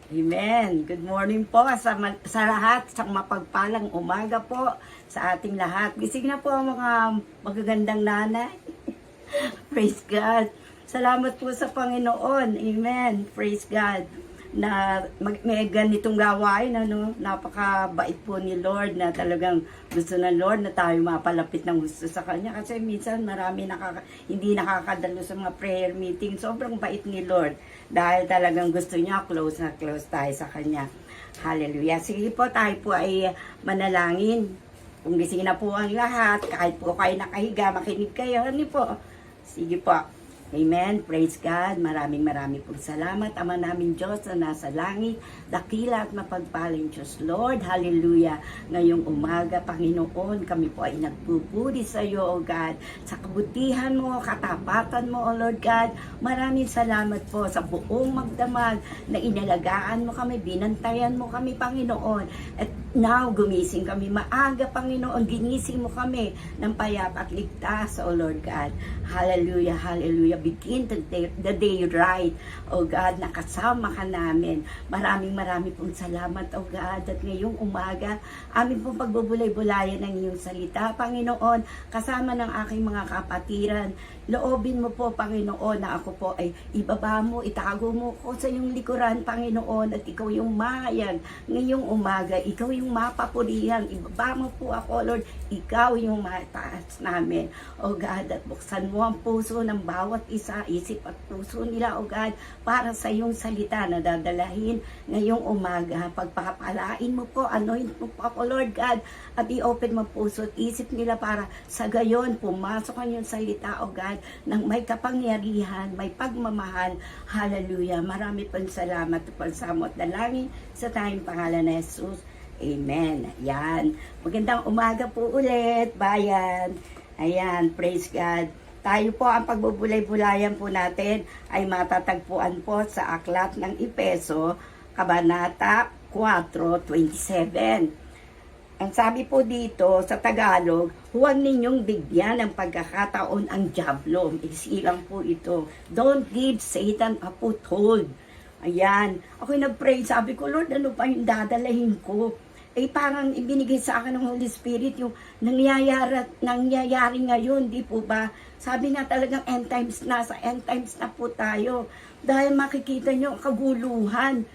Amen. Good morning po sa lahat, sa mapagpalang umaga po sa ating lahat. Gising na po ang mga magagandang nanay. Praise God. Salamat po sa Panginoon. Amen. Praise God. Na may ganitong gawain, napakabait po ni Lord na talagang gusto ng Lord na tayo mapalapit ng gusto sa Kanya. Kasi minsan marami hindi nakakadalo sa mga prayer meeting. Sobrang bait ni Lord dahil talagang gusto niya close na close tayo sa Kanya. Hallelujah. Sige po, tayo po ay manalangin. Kung gising na po ang lahat, kahit po kayo nakahiga, makinig kayo. Ano po? Sige po. Amen. Praise God. Maraming pong salamat. Ama namin Diyos na nasa langit, dakila at mapagpaling Diyos. Lord, hallelujah. Ngayong umaga, Panginoon, kami po ay nagpupuri sa iyo, O God. Sa kabutihan mo, katapatan mo, O Lord God. Maraming salamat po sa buong magdamag na inalagaan mo kami, binantayan mo kami, Panginoon. At now, gumising kami maaga, Panginoon. Ginising mo kami ng payapa at ligtas, O Lord God. Hallelujah, hallelujah. Begin the day right, O God, nakasama ka namin. Maraming pong salamat, O God. At ngayong umaga, amin pong pagbubulay-bulayan ng iyong salita, Panginoon, kasama ng aking mga kapatiran. Loobin mo po, Panginoon, na ako po ay ibaba mo, itago mo ko sa iyong likuran, Panginoon, at ikaw yung mahayag ngayong umaga. Ikaw yung mapapurihan. Ibaba mo po ako, Lord. Ikaw yung mataas namin, O God, at buksan mo ang puso ng bawat isa, isip at puso nila, O God, para sa iyong salita na dadalahin ngayong umaga. Pagpapalain mo po, anoint mo po ako, Lord God, at i-open mo puso at isip nila para sa gayon, pumasok ang iyong salita, O God, ng may kapangyarihan, may pagmamahal. Hallelujah. Marami pong salamat at pagsamo at dalangin sa tayong pangalan na Jesus. Amen. Ayan. Magandang umaga po ulit, bayan. Ayan, praise God. Tayo po, ang pagbubulay-bulayan po natin ay matatagpuan po sa aklat ng Efeso, Kabanata 4:27. Ang sabi po dito sa Tagalog, huwag ninyong bigyan ng pagkakataon ang dyablo. Isilang po ito. Don't give Satan a foothold. Ayan. Ako'y nag-pray, sabi ko, Lord, ano pa yung dadalahin ko? Parang ibinigay sa akin ng Holy Spirit yung nangyayari ngayon, di po ba? Sabi nga talagang end times na, sa end times na po tayo. Dahil makikita nyo ang kaguluhan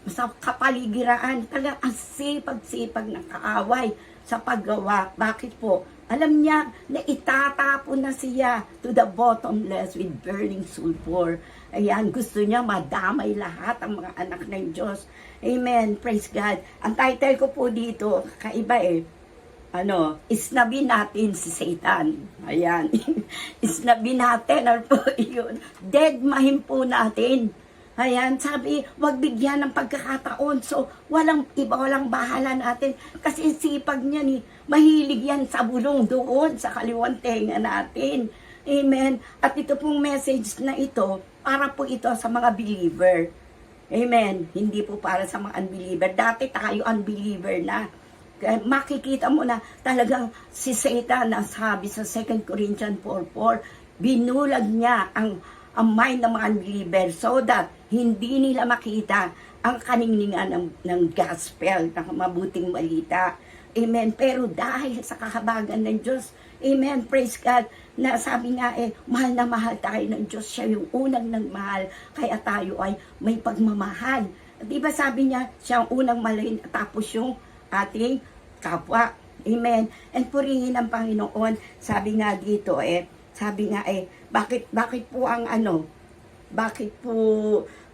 sa kapaligiran, talagang ang sipag-sipag ng kaaway sa paggawa. Bakit po? Alam niya na itatapon na siya to the bottomless with burning sulfur. Ayan, gusto niya madamay lahat ang mga anak ng Diyos. Amen, praise God. Ang title ko po dito, kaiba isnabi natin si Satan. Ayan, isnabi natin, ano po yun? Deadmahin po natin. Ayan, sabi, wag bigyan ng pagkakataon. So, walang bahala natin. Kasi sipag niya mahilig yan sa bulong doon, sa kaliwang tenga natin. Amen. At ito pong message na ito, para po ito sa mga believer. Amen. Hindi po para sa mga unbeliever. Dati tayo unbeliever na. Kaya makikita mo na talagang si Satan, na sabi sa 2 Corinthians 4:4, binulag niya ang mind ng mga unbeliever so that hindi nila makita ang kaningningan ng gospel, ng mabuting balita. Amen. Pero dahil sa kahabagan ng Diyos, amen, praise God, na sabi nga mahal na mahal tayo ng Diyos. Siya yung unang nagmahal, kaya tayo ay may pagmamahal. Diba sabi niya, siya ang unang malayin, tapos yung ating kapwa. Amen. And purihin ang Panginoon. Sabi nga dito, bakit po ang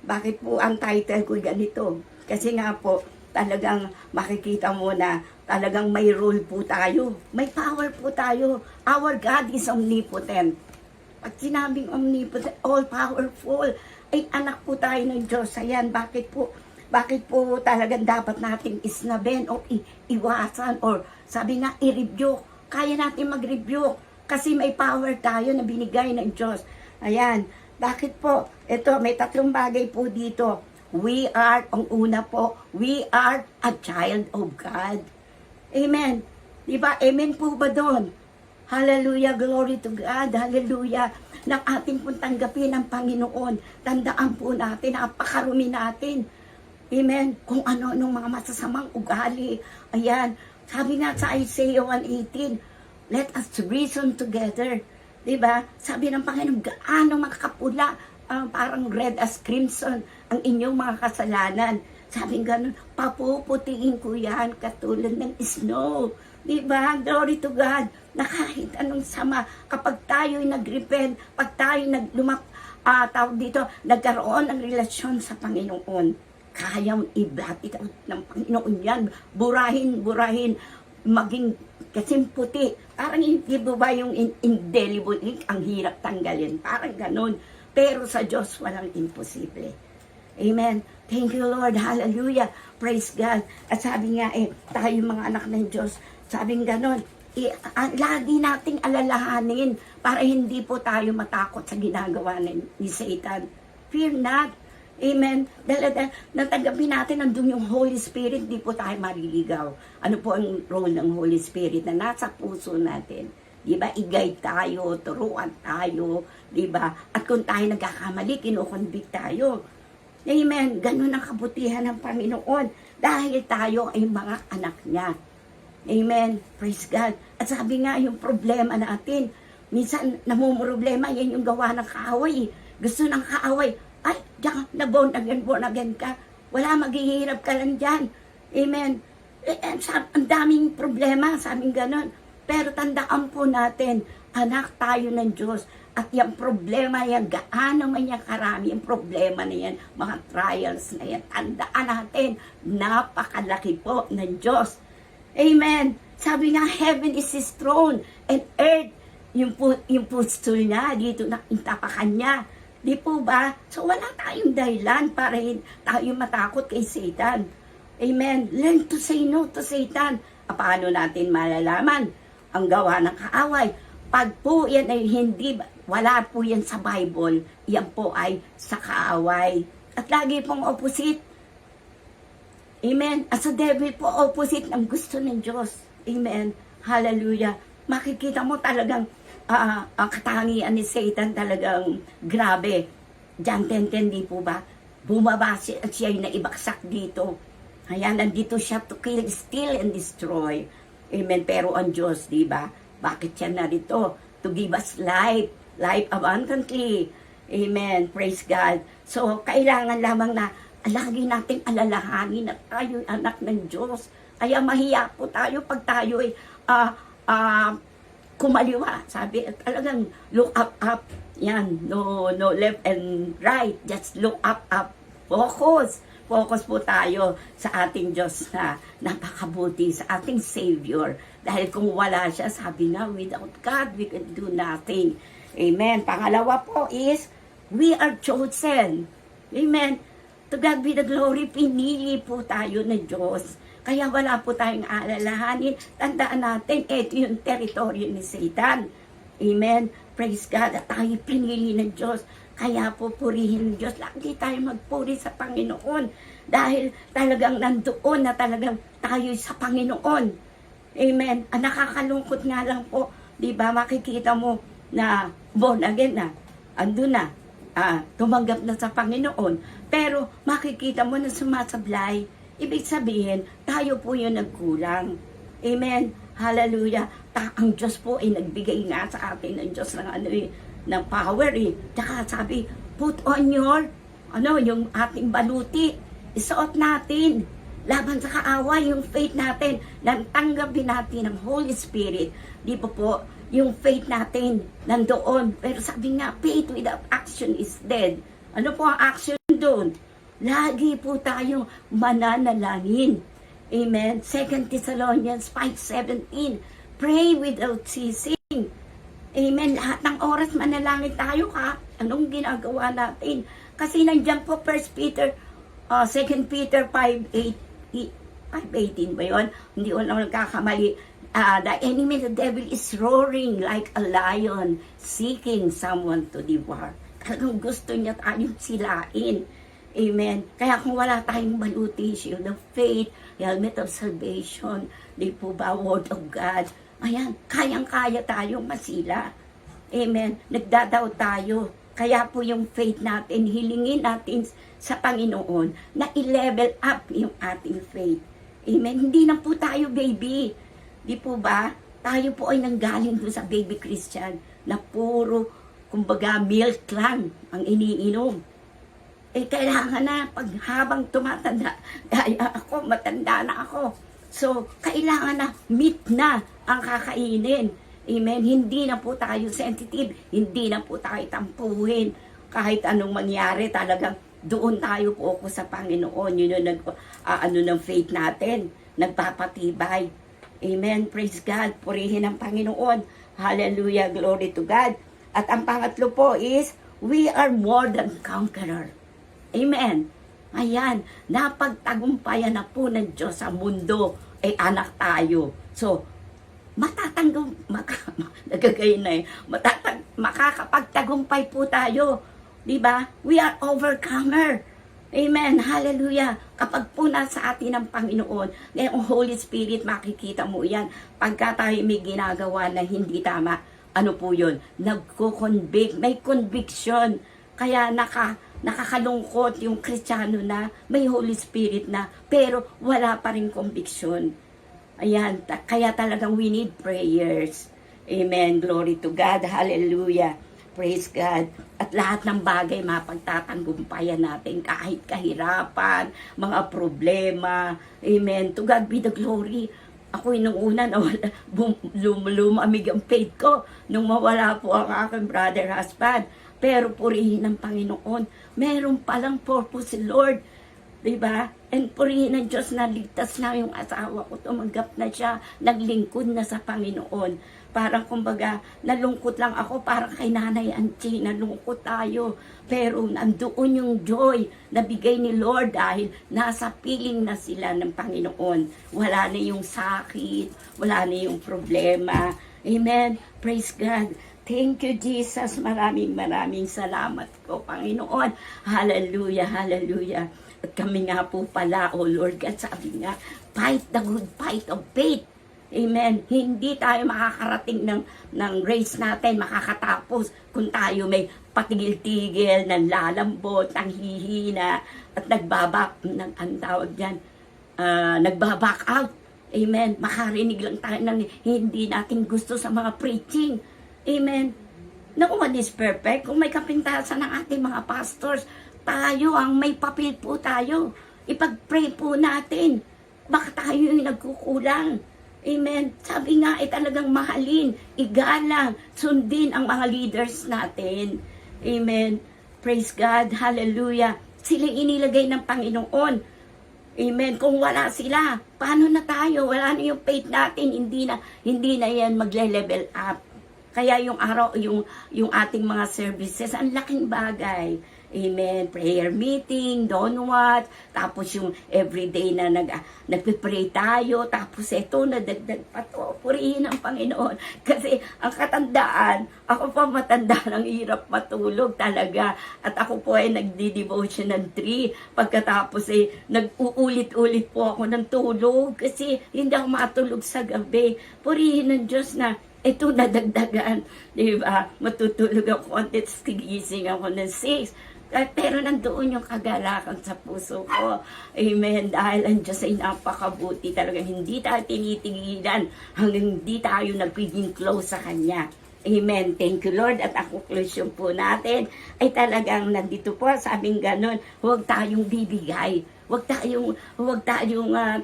bakit po ang title ko ganito? Kasi nga po, talagang makikita mo na talagang may role po tayo. May power po tayo. Our God is omnipotent. Pag sinabing omnipotent, all-powerful, ay anak po tayo ng Diyos. Ayan, bakit po talagang dapat natin isnabin o iwasan or sabi nga, i-rebuke. Kaya natin mag-rebuke kasi may power tayo na binigay ng Diyos. Ayan, bakit po? Ito, may tatlong bagay po dito. Ang una po, we are a child of God. Amen. Diba? Amen po ba doon? Hallelujah, glory to God. Hallelujah. Nang ating pong tanggapin ang Panginoon, tandaan po natin, napakarumi natin. Amen. Kung ano-anong mga masasamang ugali. Ayan. Sabi nga sa Isaiah 1:18, let us reason together. Diba? Sabi ng Panginoon, gaano makakapula, parang red as crimson, ang inyong mga kasalanan. Sabi ganun, papuputiin ko yan katulad ng snow. Diba? Glory to God. Na kahit anong sama, kapag tayo'y nag-repent, pag tayo'y tawag dito, nagkaroon ng relasyon sa Panginoon, kayang i-blot it out ng Panginoon yan. Burahin, maging kasing puti. Parang hindi ba yung indelible ink, ang hirap tanggalin. Parang ganun. Pero sa Diyos, walang imposible. Amen. Thank you, Lord. Hallelujah. Praise God. At sabi nga tayo mga anak ng Diyos, sabing ganun, lagi nating alalahanin para hindi po tayo matakot sa ginagawa ni Satan. Fear not. Amen. Dahil natanggapin natin nandun yung Holy Spirit, di po tayo mariligaw. Ano po ang role ng Holy Spirit na nasa puso natin? Di ba? I-guide tayo, turuan tayo, di ba? At kung tayo nagkakamali, kinukonvict tayo. Amen. Ganun ang kabutihan ng Panginoon dahil tayo ay mga anak niya. Amen. Praise God. At sabi nga, yung problema natin, minsan namumroblema, yan yung gawa ng kaaway. Gusto ng kaaway, ay, diyan na born again ka. Wala, maghihirap ka lang dyan. Amen. Ang daming problema, sabing ganon. Pero tandaan po natin, anak tayo ng Diyos. At yung problema yan, gaano man yan karami, yung problema na yan, mga trials na yan, tandaan natin, napakalaki po ng Diyos. Amen. Sabi nga, heaven is His throne, and earth, yung footstool niya, dito na intapakan niya. Di po ba? So wala tayong dahilan para tayo matakot kay Satan. Amen. Learn to say no to Satan. Paano natin malalaman ang gawa ng kaaway? Pag po yan ay wala po yan sa Bible, yan po ay sa kaaway. At lagi pong opposite. Amen. As a devil po, opposite ng gusto ng Diyos. Amen. Hallelujah. Makikita mo talagang ang katangian ni Satan talagang grabe. John 10:10, di po ba? Bumaba siya at siya ay naibaksak dito. Ayan, nandito siya to kill, steal, and destroy. Amen. Pero ang Diyos, di ba? Bakit siya narito? To give us life abundantly. Amen. Praise God. So, kailangan lamang na lagi nating alalahanin na tayo anak ng Diyos. Kaya mahiya po tayo pag tayo ay kumaliwa. Sabi, talagang look up. Yan, no left and right. Just look up. Focus po tayo sa ating Diyos na napakabuti, sa ating Savior. Dahil kung wala siya, sabi na, without God, we can do nothing. Amen. Pangalawa po is, we are chosen. Amen. To God be the glory, pinili po tayo ng Diyos. Kaya wala po tayong alalahanin. Tandaan natin, ito yung teritoryo ni Satan. Amen. Praise God. At tayo pinili ng Diyos. Kaya po purihin ng Diyos. Lagi tayo magpuri sa Panginoon. Dahil talagang nandoon na talagang tayo sa Panginoon. Amen. Ang nakakalungkot nga lang po. Diba makikita mo na born again na. Andun na. Tumanggap na sa Panginoon. Pero makikita mo na sumasablay. Ibig sabihin, tayo po yung nagkulang. Amen. Hallelujah. Ang Diyos po ay nagbigay nga sa atin ng Diyos ng power Tsaka sabi, put on yung ating baluti. Isuot natin. Laban sa kaaway, yung faith natin. Nang tanggapin natin ng Holy Spirit. Di po yung faith natin nandoon. Pero sabi nga, faith without action is dead. Ano po ang action doon? Lagi po tayong mananalangin. Amen. 2 Thessalonians 5:17. Pray without ceasing. Amen. Lahat ng oras manalangin tayo ka. Anong ginagawa natin? Kasi nandiyan po 2 Peter 5:18 ba yun? Hindi ko lang nagkakamali. The enemy, the devil is roaring like a lion, seeking someone to devour. Talagang gusto niya tayong silain. Amen. Kaya kung wala tayong baluti, shield of faith, helmet of salvation, di po ba, word of God, ayan, kayang-kaya tayong masila. Amen. Nagdadaw tayo. Kaya po yung faith natin, hilingin natin sa Panginoon na i-level up yung ating faith. Amen. Hindi na po tayo baby. Di po ba? Tayo po ay nanggaling doon sa baby Christian na puro, kumbaga, milk lang ang iniinom. Kailangan na pag habang tumatanda, gaya ako, matanda na ako. So, kailangan na meat na ang kakainin. Amen. Hindi na po tayo sensitive. Hindi na po tayo tampuhin. Kahit anong mangyari, talagang doon tayo focus sa Panginoon. Yun yung ng faith natin. Nagpapatibay. Amen. Praise God. Purihin ang Panginoon. Hallelujah. Glory to God. At ang pangatlo po is, we are more than conqueror. Amen. Ayan. Napagtagumpayan na po ng Diyos sa mundo. Anak tayo. So, makakapagtagumpay po tayo. Diba? We are overcomer. Amen. Hallelujah. Kapag po nasa atin ang Panginoon, ngayong Holy Spirit, makikita mo yan. Pagka tayo may ginagawa na hindi tama, ano po yun? Nagko-convict. May conviction. Kaya nakakalungkot yung Kristiyano na may Holy Spirit na, pero wala pa rin conviction. Ayan, kaya talagang we need prayers. Amen. Glory to God. Hallelujah. Praise God. At lahat ng bagay mapagtatanggumpayan natin kahit kahirapan, mga problema. Amen. To God be the glory. Ako nung una, lumamig ang faith ko nung mawala po ang aking brother husband. Pero purihin ng Panginoon. Meron palang purpose si Lord. Diba? And purihin ng Diyos na ligtas na yung asawa ko. Tumanggap na siya. Naglingkod na sa Panginoon. Parang kumbaga, nalungkot lang ako. Parang kay Nanay Angie, nalungkot tayo. Pero nandoon yung joy na bigay ni Lord dahil nasa piling na sila ng Panginoon. Wala na yung sakit. Wala na yung problema. Amen. Praise God. Thank you, Jesus. Maraming salamat po, Panginoon. Hallelujah, hallelujah. At kami nga po pala, oh Lord God, sabi nga, fight the good fight of faith. Amen. Hindi tayo makakarating ng race natin, makakatapos kung tayo may patigil-tigil, ng lalambot, ng hihina, at nagbaback out. Amen. Makarinig lang tayo ng hindi natin gusto sa mga preaching. Amen. No one is perfect. Kung may kapintasan ng ating mga pastors, tayo ang may papel po tayo. Ipag-pray po natin. Baka tayo yung nagkukulang. Amen. Sabi nga, talagang mahalin, igalang, sundin ang mga leaders natin. Amen. Praise God. Hallelujah. Sila inilagay ng Panginoon. Amen. Kung wala sila, paano na tayo? Wala na yung faith natin. Hindi na yan magle-level up. Kaya yung yung ating mga services, ang laking bagay. Amen. Prayer meeting, don't what. Tapos yung everyday na nagpipray tayo. Tapos ito, nadagdag pa to. Purihin ang Panginoon. Kasi ang katandaan, ako pa matanda ng hirap matulog talaga. At ako po ay nagdi-devotion ng 3. Pagkatapos nag-uulit-ulit po ako ng tulog. Kasi hindi ako matulog sa gabi. Purihin ng Diyos na ito nadagdagan. Diba? Matutulog ako konti, gigising ako ng 6. Pero nandoon yung kagalakan sa puso ko. Amen. Dahil ang Diyos ay napakabuti talaga. Hindi tayo tinitigilan hanggang hindi tayo nagiging close sa Kanya. Amen. Thank you, Lord. At ang conclusion po natin ay talagang nandito po, sabing ganon, huwag tayong bibigay. Huwag tayong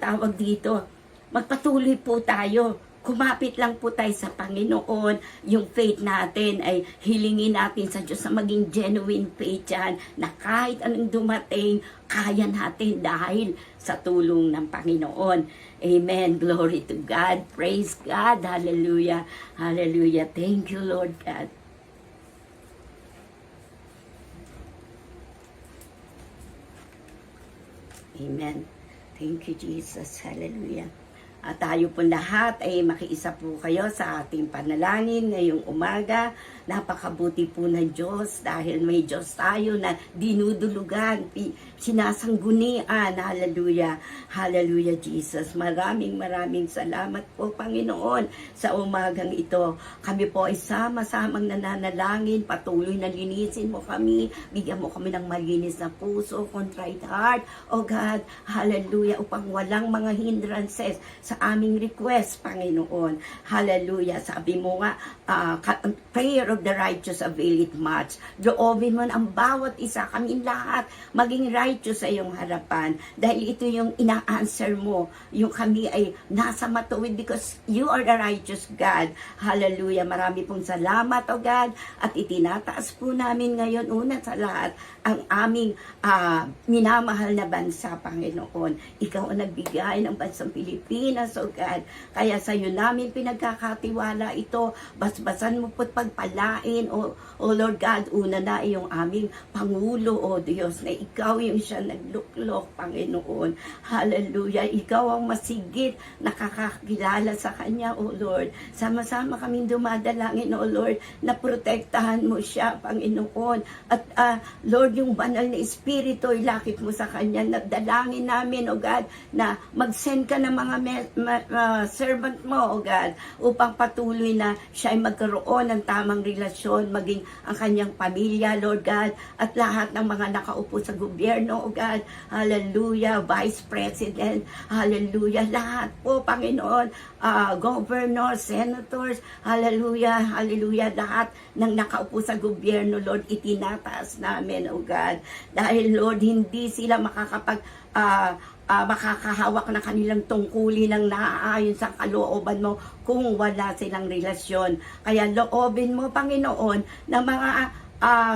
tawag dito. Magpatuloy po tayo. Kumapit lang po tayo sa Panginoon. Yung faith natin ay hilingin natin sa Diyos na maging genuine faith yan, na kahit anong dumating, kaya natin dahil sa tulong ng Panginoon. Amen. Glory to God. Praise God. Hallelujah. Hallelujah. Thank you, Lord God. Amen. Thank you, Jesus. Hallelujah. At tayo po lahat ay makiisa po kayo sa ating panalangin ngayong umaga. Napakabuti po ng Diyos dahil may Diyos tayo na dinudulugan, sinasanggunian. Hallelujah. Hallelujah, Jesus. Maraming salamat po, Panginoon, sa umagang ito. Kami po ay sama-samang nananalangin. Patuloy na linisin mo kami. Bigyan mo kami ng malinis na puso, contrite heart. O God, hallelujah, upang walang mga hindrances sa aming request, Panginoon. Hallelujah. Sabi mo nga, prayer of the righteous avail it much. Loobin mo ang bawat isa, kami lahat, maging righteous sa iyong harapan. Dahil ito yung ina-answer mo. Yung kami ay nasa matuwid because you are the righteous God. Hallelujah. Marami pong salamat, O God. At itinataas po namin ngayon, una sa lahat, ang aming minamahal na bansa, Panginoon. Ikaw ang nagbigay ng bansang Pilipinas, O God. Kaya sa iyo namin pinagkakatiwala ito. Basbasan mo po't pagpalain, O Lord God. Una na iyong aming Pangulo, O Diyos, na ikaw yung siya nagluklok, Panginoon. Hallelujah. Ikaw ang masigit nakakakilala sa Kanya, O Lord. Sama-sama kaming dumadalangin, O Lord, na protektahan mo siya, Panginoon. At Lord, yung banal na Espiritu, ilakip mo sa Kanya. Nagdalangin namin, O God, na mag-send ka ng mga servant mo, O God, upang patuloy na siya ay magkaroon ng tamang relasyon, maging ang kanyang pamilya, Lord God, at lahat ng mga nakaupo sa gobyerno, O God, hallelujah, Vice President, hallelujah, lahat po, Panginoon, governors, senators, hallelujah, hallelujah, lahat ng nakaupo sa gobyerno, Lord, itinataas namin, O God, dahil, Lord, hindi sila makakahawak na kanilang tungkulin ng naaayon sa kalooban mo kung wala silang relasyon. Kaya loobin mo, Panginoon, na mga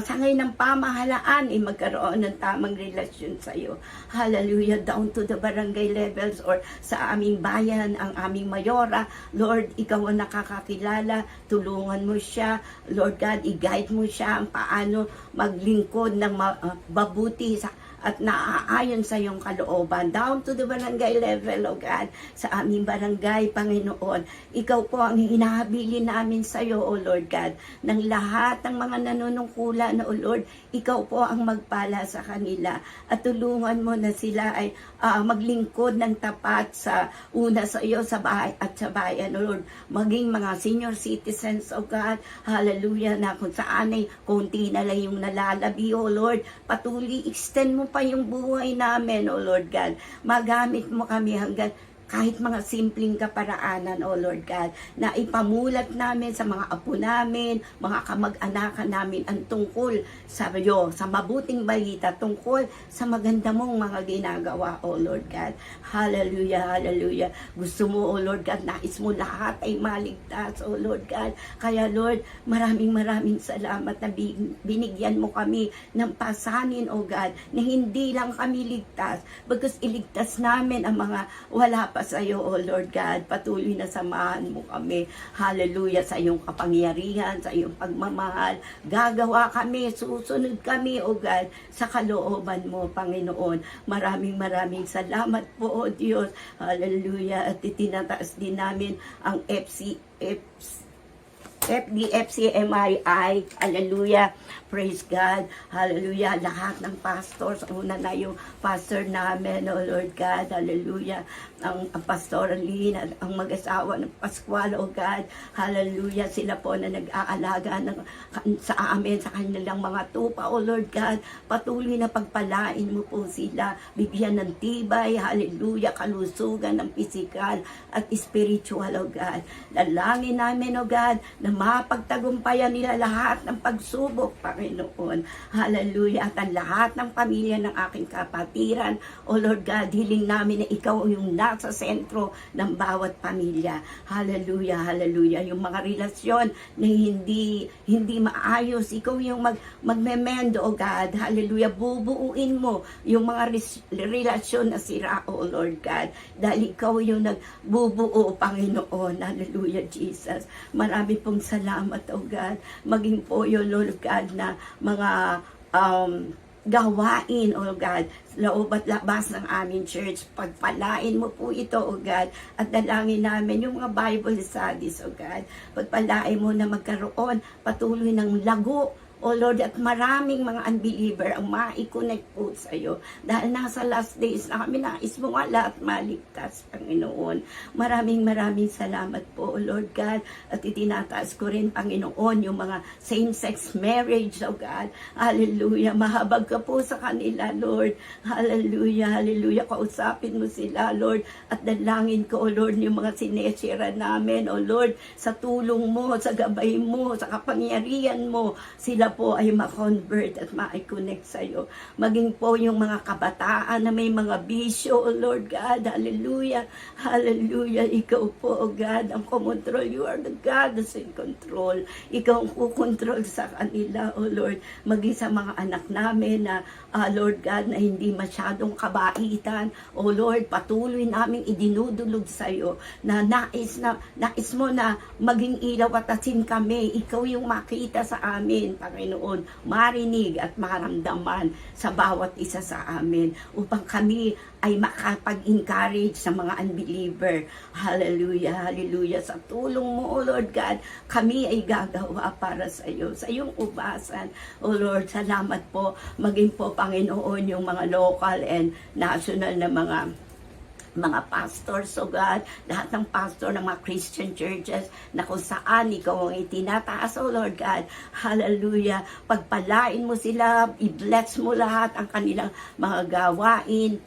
sangay ng pamahalaan ay magkaroon ng tamang relasyon sa iyo. Hallelujah. Down to the barangay levels or sa aming bayan, ang aming mayora. Lord, ikaw ang nakakakilala. Tulungan mo siya. Lord God, i-guide mo siya ang paano maglingkod ng mabuti at naaayon sa iyong kalooban. Down to the barangay level, O God, sa aming barangay, Panginoon. Ikaw po ang hinahabilin namin sa iyo, O Lord God, ng lahat ng mga nanunungkulan, O Lord, ikaw po ang magpala sa kanila. At tulungan mo na sila ay maglingkod ng tapat sa una sa iyo, sa bahay at sa bayan, O Lord. Maging mga senior citizens, O God, hallelujah, na kung saan ay konti na lang yung nalalabi, O Lord. Patuloy, extend mo pa yung buhay namin, O Lord God. Magamit mo kami hanggang kahit mga simpleng kaparaanan, O Lord God, na ipamulat namin sa mga apo namin, mga kamag-anakan namin ang tungkol sa iyo, sa mabuting balita, tungkol sa maganda mong mga ginagawa, O Lord God. Hallelujah, hallelujah. Gusto mo, O Lord God, nais mo lahat ay maligtas, O Lord God. Kaya Lord, maraming salamat na binigyan mo kami ng pasanin, O God, na hindi lang kami ligtas, because iligtas namin ang mga wala pa sa iyo, O Lord God. Patuloy na samahan mo kami. Hallelujah, sa iyong kapangyarihan, sa iyong pagmamahal. Gagawa kami, susunod kami, O God, sa kalooban mo, Panginoon. Maraming salamat po, O Diyos. Hallelujah. At itinataas din namin ang FDFCMII, hallelujah, praise God, hallelujah, lahat ng pastors, una na yung pastor namin, O Lord God, hallelujah, ang Pastor Lynn at ang mag-asawa ng Pascual, O God, hallelujah, sila po na nag-aalaga sa amin, sa kanilang mga tupa, O Lord God, patuloy na pagpalain mo po sila, bigyan ng tibay, hallelujah, kalusugan ng pisikal at spiritual, O God, dalangin namin, O God, na mapagtagumpayan nila lahat ng pagsubok, Panginoon. Hallelujah. At ang lahat ng pamilya ng aking kapatiran, O Lord God, hiling namin na ikaw yung nasa sentro ng bawat pamilya. Hallelujah, hallelujah. Yung mga relasyon na hindi maayos, ikaw yung magmemendo, O God. Hallelujah. Bubuuin mo yung mga relasyon na sira, O Lord God. Dahil ikaw yung nagbubuo, Panginoon. Hallelujah, Jesus. Marami pong salamat, O God. Maging po yun, Lord God, na mga gawain, O God, loob at labas ng aming church. Pagpalain mo po ito, O God, at dalangin namin yung mga Bible studies, O God. Pagpalain mo na magkaroon patuloy ng lago, O Lord, at maraming mga unbeliever ang ma-connect po sa iyo. Dahil nasa last days na kami, nais mo nga lahat maligtas, Panginoon. Maraming salamat po, O Lord God. At itinataas ko rin, Panginoon, yung mga same-sex marriage, O God. Hallelujah. Mahabag ka po sa kanila, Lord. Hallelujah, hallelujah. Kausapin mo sila, Lord. At dalangin ko, O Lord, yung mga sinesira namin, O Lord, sa tulong mo, sa gabay mo, sa kapangyarihan mo, sila po ay ma-convert at ma-connect sa iyo. Maging po yung mga kabataan na may mga bisyo, O Lord God, hallelujah, hallelujah. Ikaw po, O God, ang kumontrol. You are the God that's in control. Ikaw ang kukontrol sa kanila, O Lord. Maging sa mga anak namin na, Lord God, na hindi masyadong kabaitan, O Lord, patuloy namin idinudulog sa iyo na nais mo na maging ilaw at asin kami. Ikaw yung makita sa amin, Panginoon, marinig at maramdaman sa bawat isa sa amin upang kami ay makapag-encourage sa mga unbeliever. Hallelujah, hallelujah. Sa tulong mo, O Lord God, kami ay gagawa para sa iyo, sa iyong ubasan. O Lord, salamat po. Maging po, Panginoon, yung mga local and national na mga pastors, O God, lahat ng pastor ng mga Christian churches na kung saan ikaw ang itinataas, O Lord God. Hallelujah. Pagpalain mo sila, i-bless mo lahat ang kanilang mga gawain,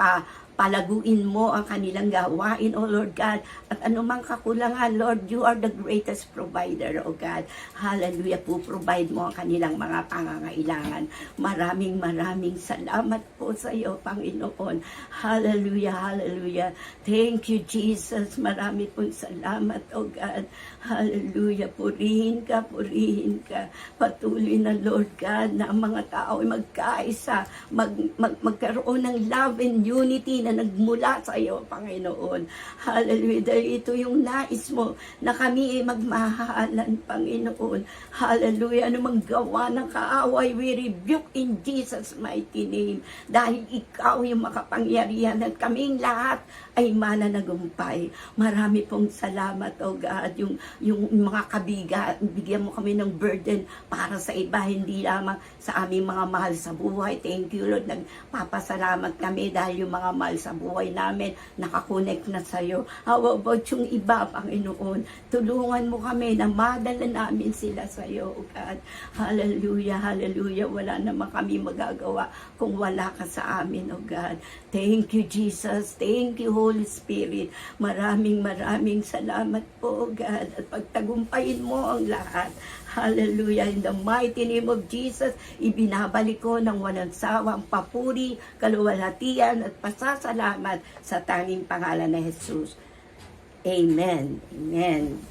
palaguin mo ang kanilang gawain, O Lord God. At anumang kakulangan, Lord, you are the greatest provider, O God. Hallelujah. Po-provide mo ang kanilang mga pangangailangan. Maraming salamat po sa iyo, Panginoon. Hallelujah, hallelujah. Thank you, Jesus. Marami pong salamat, O God. Hallelujah. Purihin ka, purihin ka. Patuloy na, Lord God, na ang mga tao ay magkaisa, magkaroon ng love and unity na nagmula sa iyo, Panginoon. Hallelujah. Dahil ito yung nais mo na kami ay magmahalan, Panginoon. Hallelujah. Anumang gawa ng kaaway, we rebuke in Jesus' mighty name. Dahil ikaw yung makapangyarihan at kaming lahat ay mananagumpay. Marami pong salamat, O God. Yung mga kabiga, bigyan mo kami ng burden para sa iba, hindi lamang sa aming mga mahal sa buhay. Thank you, Lord. Nagpapasalamat kami dahil yung mga mahal sa buhay namin nakakonect na sa iyo. How about yung iba, Panginoon? Tulungan mo kami na madala namin sila sa iyo, O God. Hallelujah, hallelujah. Wala naman kami magagawa kung wala ka sa amin, O God. Thank you, Jesus. Thank you, Holy Spirit. Maraming salamat po, O God. At pagtagumpayin mo ang lahat. Hallelujah. In the mighty name of Jesus, ibinabalik ko ng walang sawang papuri, kaluwalhatian at pasasalamat sa tanging pangalan na Jesus. Amen. Amen.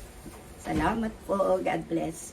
Salamat po. God bless.